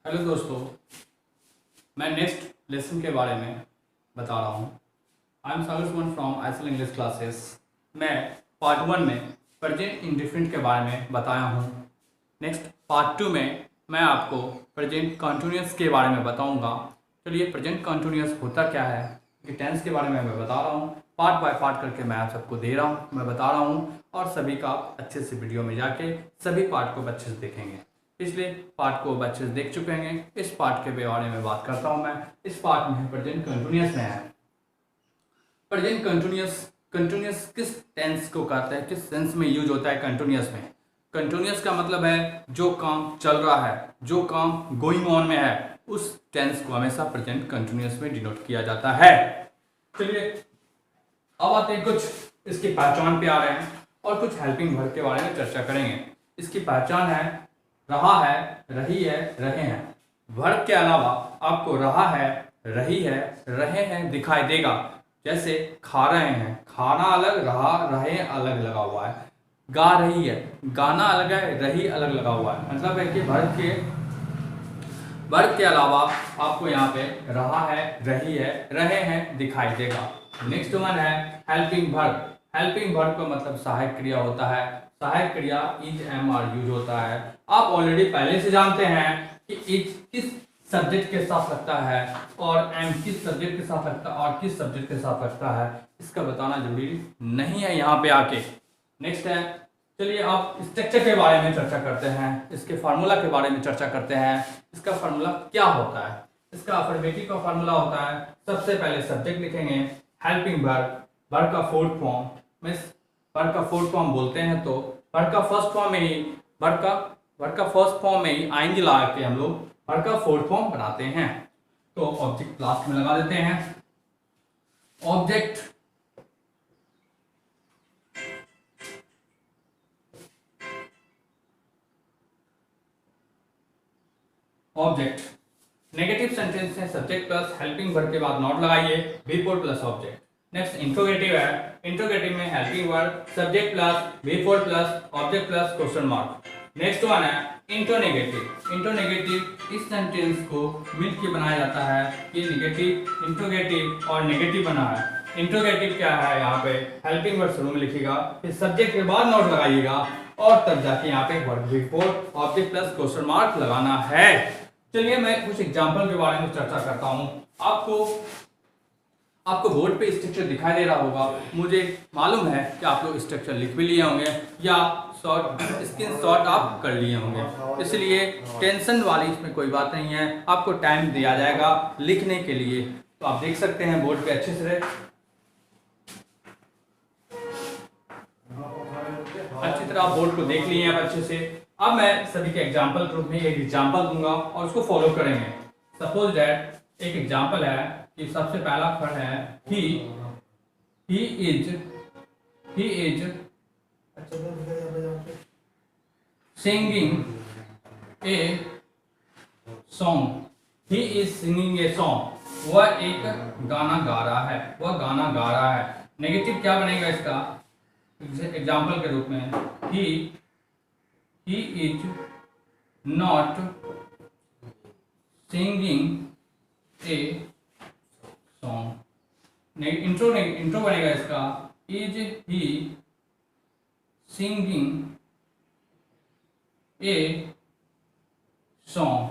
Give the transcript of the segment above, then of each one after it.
Hello दोस्तों, मैं next lesson के बारे में बता रहा हूँ। I am Sagar Suman from ISL English classes. मैं पार्ट 1 में प्रेजेंट इंडिफरेंट के बारे में बताया हूँ। नेक्स्ट पार्ट 2 में मैं आपको प्रेजेंट कंटिन्यूअस के बारे में बताऊँगा। चलिए, प्रेजेंट कंटिन्यूअस होता क्या है, कि टेंस के बारे में मैं बता रहा हूँ। पार्ट बाय पार्ट करके मैं आप सबको दे रहा हूँ, मैं बता रहा हूँ, और सभी का आप अच्छे से वीडियो में जाके सभी पार्ट को अच्छे से देखेंगे। पिछले पार्ट को बच्चे देख चुके हैं, इस पार्ट के बारे में बात करता हूं मैं। इस पार्ट में प्रेजेंट कंटिन्यूअस में है। प्रेजेंट कंटिन्यूअस किस टेंस को कहते हैं, किस सेंस में यूज होता है कंटिन्यूअस में। कंटिन्यूअस का मतलब है जो काम चल रहा है, जो काम गोइंग ऑन में है, उस टेंस को हमेशा प्रेजेंट कंटिन्यूअस में डिनोट किया जाता है। चलिए, अब आते हैं कुछ इसकी पहचान पे आ रहे हैं और कुछ हेल्पिंग वर्ब के बारे में चर्चा करेंगे। इसकी पहचान है रहा है, रही है, रहे हैं। वर्ब के अलावा आपको रहा है, रही है, रहे हैं दिखाई देगा। जैसे खा रहे हैं, खाना अलग, रहा रहे अलग लगा हुआ है। गा रही है, गाना अलग है, रही अलग लगा हुआ है। मतलब है कि वर्ब के अलावा आपको यहाँ पे रहा है, रही है, रहे हैं दिखाई देगा। नेक्स्ट वन है हेल्पिंग वर्ब। हेल्पिंग वर्ब का मतलब सहायक क्रिया होता है। सहायक क्रिया इज एम आर यूज होता है। आप ऑलरेडी पहले से जानते हैं कि इज किस सब्जेक्ट के साथ लगता है और एम किस सब्जेक्ट के साथ लगता है और किस सब्जेक्ट के साथ लगता है। इसका बताना जरूरी नहीं है यहाँ पे आके। नेक्स्ट है, चलिए आप स्ट्रक्चर के बारे में चर्चा करते हैं, इसके फार्मूला के बारे में चर्चा करते हैं। इसका फार्मूला क्या होता है? इसका अफर्मेटिव का फार्मूला होता है, सबसे पहले सब्जेक्ट लिखेंगे, हेल्पिंग वर्ब, वर्ब का फोर्थ फॉर्म, मींस वर्ब का फोर्थ फॉर्म बोलते हैं तो वर्ब का फर्स्ट फॉर्म में ही वर्ब का फर्स्ट फॉर्म में ही आईएनजी लगा के हम लोग वर्ब का फोर्थ फॉर्म बनाते हैं। तो ऑब्जेक्ट लास्ट में लगा देते हैं। ऑब्जेक्ट नेगेटिव सेंटेंस है, सब्जेक्ट प्लस हेल्पिंग वर्ब के बाद नॉट लगाइए, before plus object. Next interrogative है, इंट्रोगेटिव में helping verb, subject plus before plus object plus question mark. Next one है इंट्रोनेगेटिव। इंट्रोनेगेटिव इस सेंटेंस को मिलकर बनाया जाता है। ये नेगेटिव, इंट्रोगेटिव और नेगेटिव बना है। इंट्रोगेटिव क्या है, यहाँ पे हेल्पिंग वर्ब शुरू में लिखिएगा, फिर सब्जेक्ट के बाद नॉट लगाइएगा और तब जाके यहाँ पे verb before object plus question mark लगाना है। चलिए, मैं कुछ एग्जाम्पल के बारे में चर्चा करता हूँ। आपको बोर्ड पे स्ट्रक्चर दिखाई दे रहा होगा। मुझे मालूम है कि आप लोग स्ट्रक्चर लिख भी लिए होंगे या स्क्रीनशॉट आप कर लिए होंगे, इसलिए टेंशन वाली इसमें कोई बात नहीं है। आपको टाइम दिया जाएगा लिखने के लिए, तो आप देख सकते हैं बोर्ड पे अच्छे से। अच्छी तरह आप बोर्ड को देख लिए हैं अच्छे से। अब मैं सभी के एग्जाम्पल के रूप में एक एग्जाम्पल दूंगा और उसको फॉलो करेंगे। सपोज दैट एक एग्जाम्पल है कि सबसे पहला अक्षर है he is singing a song. He is singing a song, वह एक गाना गा रहा है, वह गाना गा रहा है। नेगेटिव क्या बनेगा इसका एग्जाम्पल के रूप में, he is not singing a song। Intro बनेगा इसका, is he singing a song।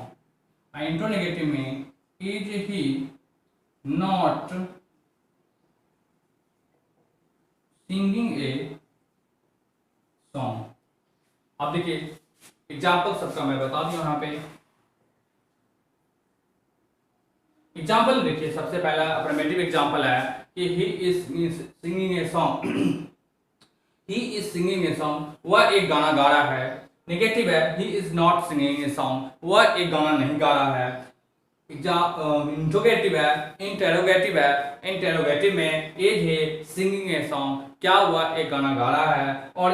Intro negative में is he not singing a song। अब देखिए एग्जाम्पल सबका मैं बता दूं। यहाँ पे एग्जाम्पल देखिए, सबसे पहला अफर्मेटिव एग्जाम्पल है कि he is singing a song. He is singing a song, वह एक गाना गा रहा है। नेगेटिव है, he is not singing a song, वह एक गाना नहीं गा रहा है। इंट्रोगेटिव है, इंटेरोगेटिव में is he singing a song, क्या हुआ एक गाना गा रहा है। और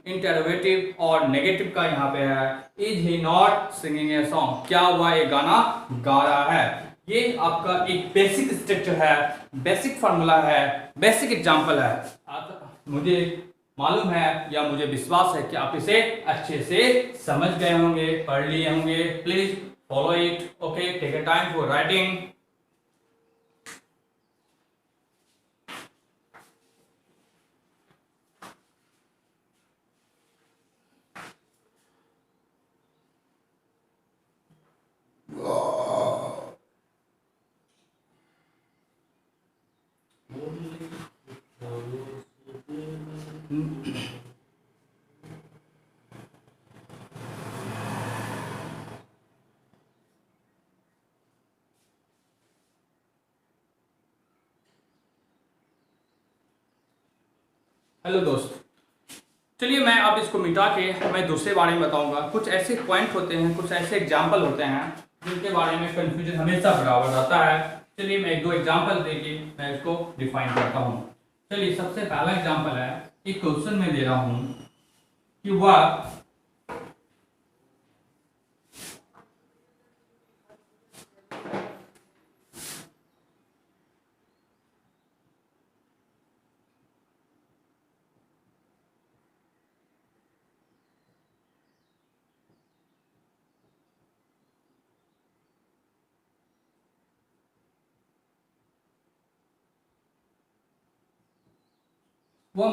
इंटेरोगेटिव और नेगेटिव का यहाँ पे है is he not singing a song, क्या हुआ एक गाना गा रहा है। ये आपका एक बेसिक स्ट्रक्चर है, बेसिक फार्मूला है, बेसिक एग्जांपल है। मुझे मालूम है या मुझे विश्वास है कि आप इसे अच्छे से समझ गए होंगे, पढ़ लिए होंगे। Please follow it. Okay, take a time for writing. Hello दोस्त, चलिए मैं अब इसको मिटा के मैं दूसरे बारे में बताऊंगा। कुछ ऐसे पॉइंट होते हैं, कुछ ऐसे एग्जाम्पल होते हैं जिनके बारे में कंफ्यूजन हमेशा बराबर आता है। चलिए मैं एक दो एग्जाम्पल देके मैं इसको डिफाइन करता हूँ। चलिए सबसे पहला एग्जाम्पल है, एक क्वेश्चन में दे रहा हूँ कि वह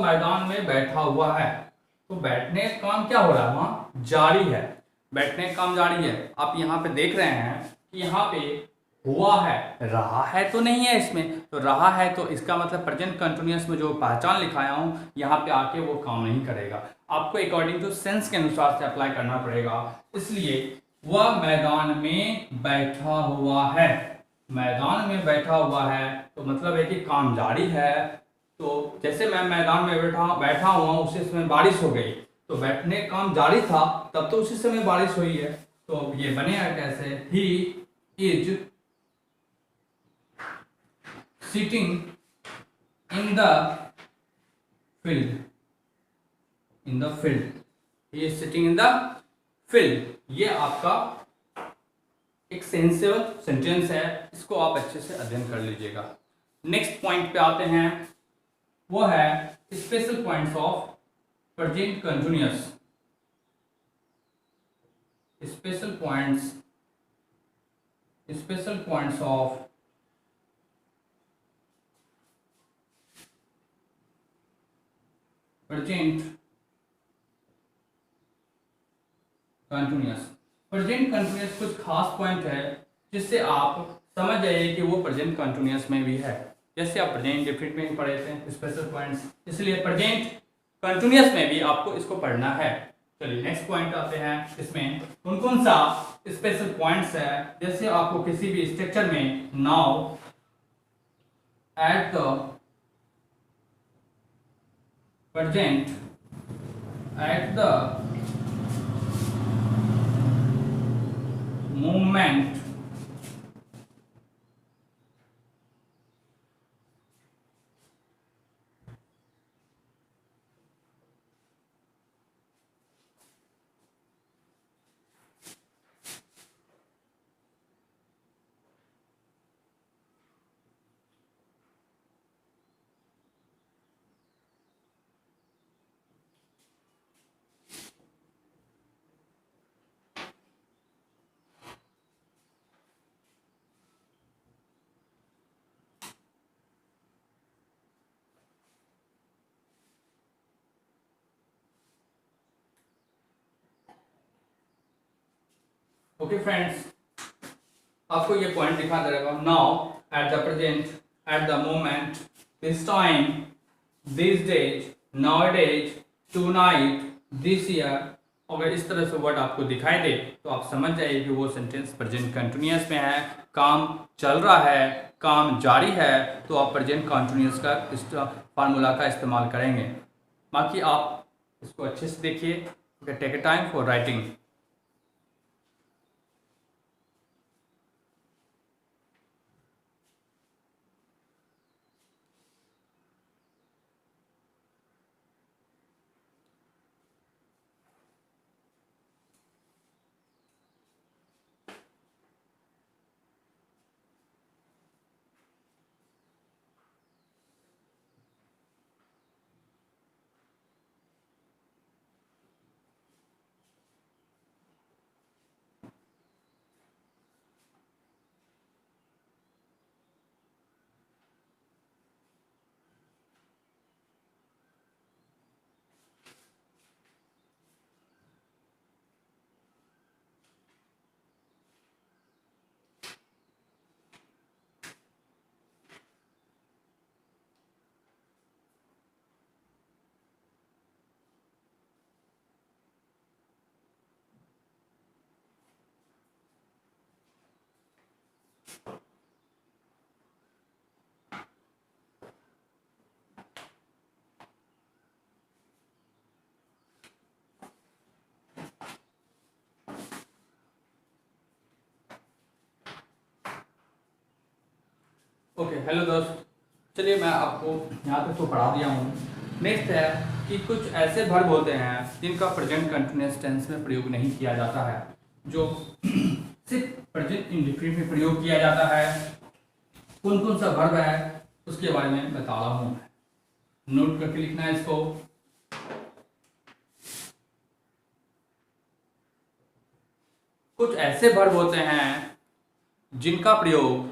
मैदान में बैठा हुआ है। तो बैठने का काम क्या हो रहा है, वहां जारी है। बैठने का काम जारी है। आप यहाँ पे देख रहे हैं कि यहाँ पे हुआ है, रहा है तो नहीं है इसमें। तो रहा है तो इसका मतलब प्रेजेंट कंटिन्यूअस में जो पहचान लिखाया हूँ यहाँ पे आके वो काम नहीं करेगा। आपको अकॉर्डिंग टू सेंस के अनुसार से अप्लाई करना पड़ेगा। इसलिए वह मैदान में बैठा हुआ है। मैदान में बैठा हुआ है तो मतलब है कि काम जारी है। तो जैसे मैं मैदान में बैठा हुआ उसी समय बारिश हो गई, तो बैठने का काम जारी था तब तो उसी समय बारिश हुई है। तो ये बनेगा कैसे, he is sitting in the field. In the field, he is sitting in the field. ये आपका एक सेंसिबल सेंटेंस है, इसको आप अच्छे से अध्ययन कर लीजिएगा। नेक्स्ट पॉइंट पे आते हैं, वो है special points of present continuous. Special points of present continuous. Present continuous कुछ खास पॉइंट है जिससे आप समझ जाइए कि वो प्रेजेंट कंटिन्यूअस में भी है। जैसे आप प्रेजेंट इंडेफिनिट में ही पढ़े थे स्पेशल पॉइंट्स, इसलिए प्रेजेंट कंटिन्यूअस में भी आपको इसको पढ़ना है। चलिए नेक्स्ट पॉइंट आते हैं, इसमें कौन कौन सा स्पेशल पॉइंट्स है। जैसे आपको किसी भी स्ट्रक्चर में now at the present at the movement okay friends, आपको ये पॉइंट दिखा दे रहेगा। Now at the present at the moment this time this days nowadays tonight this year. अगर इस तरह से वर्ड आपको दिखाई दे तो आप समझ जाइए कि वो सेंटेंस प्रेजेंट कंटिन्यूअस में है, काम चल रहा है, काम जारी है। तो आप प्रेजेंट कंटिन्यूअस का इस फार्मूला का इस्तेमाल करेंगे। बाकी आप इसको अच्छे से देखिए। Take a time for writing. Okay, hello दोस्त। चलिए मैं आपको यहाँ तक तो पढ़ा दिया हूँ। नेक्स्ट है कि कुछ ऐसे वर्ब होते हैं जिनका प्रेजेंट कंटिन्यूअस टेंस में प्रयोग नहीं किया जाता है, जो सिर्फ प्रेजेंट इंडिफिनिट में प्रयोग किया जाता है। कौन कौन सा वर्ब है उसके बारे में बता रहा हूँ। नोट करके लिखना है इसको। कुछ ऐसे वर्ब होते हैं जिनका प्रयोग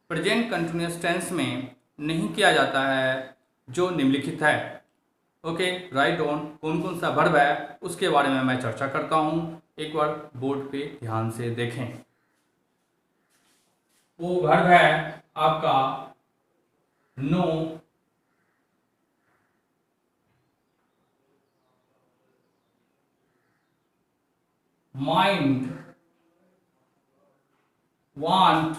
प्रेजेंट कंटिन्यूअस टेंस में नहीं किया जाता है, जो निम्नलिखित है। Okay, right on. कौन कौन सा वर्ब है उसके बारे में मैं चर्चा करता हूं। एक बार बोर्ड पे ध्यान से देखें। वो वर्ब है आपका know, mind, want,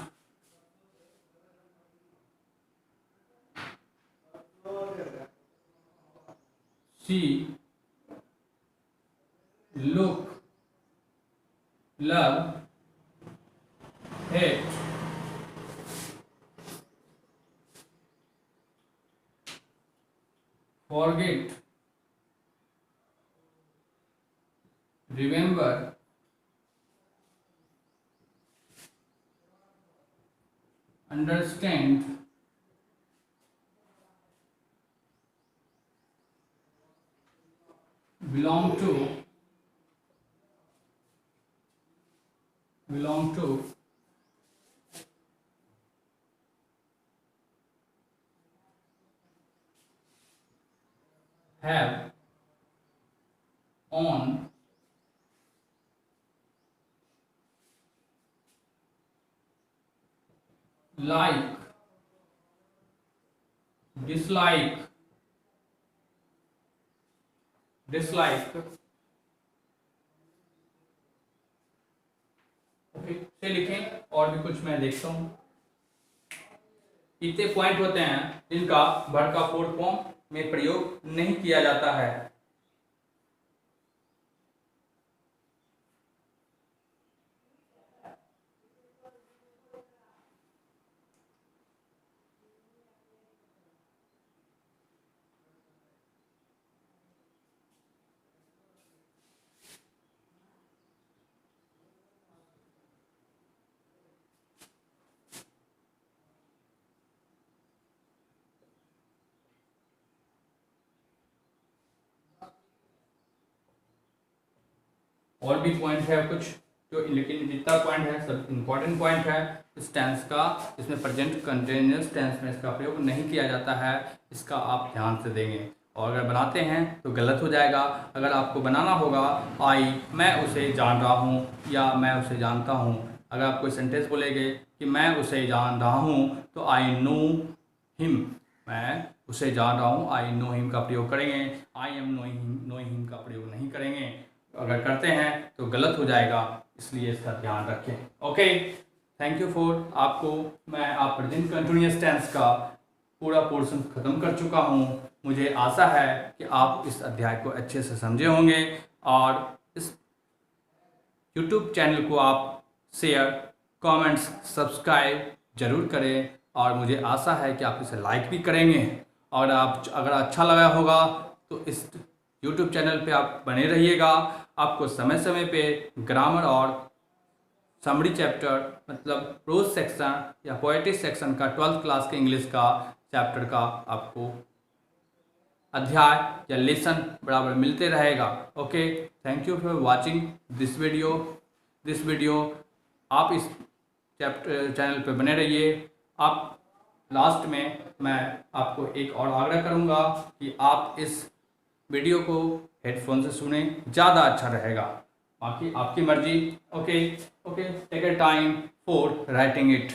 see, look, love, hate, forget, remember, understand, belong to, have, on, like, dislike, dislike। Okay, से लिखें। और भी कुछ मैं देखता हूँ। इतने पॉइंट होते हैं जिनका वर्ब का फोर्थ फॉर्म में प्रयोग नहीं किया जाता है। और भी पॉइंट है कुछ जो, लेकिन जितना पॉइंट है सब इंपॉर्टेंट पॉइंट है इस टेंस का, इसमें प्रेजेंट कंटिन्यूअस टेंस में इसका प्रयोग नहीं किया जाता है। इसका आप ध्यान से देंगे, और अगर बनाते हैं तो गलत हो जाएगा। अगर आपको बनाना होगा आई मैं उसे जान रहा हूँ या मैं उसे जानता हूँ। अगर आप कोई सेंटेंस बोलेंगे कि मैं उसे जान रहा हूँ तो आई नो हिम, मैं उसे जान रहा हूँ, आई नो हिम का प्रयोग करेंगे। आई एम नोइंग हिम का प्रयोग नहीं करेंगे। अगर करते हैं तो गलत हो जाएगा, इसलिए इसका ध्यान रखें। Okay, thank you for. आपको मैं आप प्रेजेंट कंटिन्यूअस टेंस का पूरा पोर्शन खत्म कर चुका हूँ। मुझे आशा है कि आप इस अध्याय को अच्छे से समझे होंगे, और इस यूट्यूब चैनल को आप शेयर, कमेंट्स, सब्सक्राइब जरूर करें, और मुझे आशा है कि आप इसे लाइक भी करेंगे। और आप अगर अच्छा लगा होगा तो इस यूट्यूब चैनल पे आप बने रहिएगा। आपको समय समय पे ग्रामर और समरी चैप्टर, मतलब प्रोज सेक्शन या पोएट्री सेक्शन का 12th क्लास के इंग्लिश का चैप्टर का आपको अध्याय या लेसन बराबर मिलते रहेगा। Okay, thank you for watching this video. आप इस चैनल पे बने रहिए। आप लास्ट में मैं आपको एक और आग्रह करूंगा कि आप इस वीडियो को हेडफोन से सुने, ज़्यादा अच्छा रहेगा। बाकी आपकी मर्जी। Okay okay, take a time for writing it.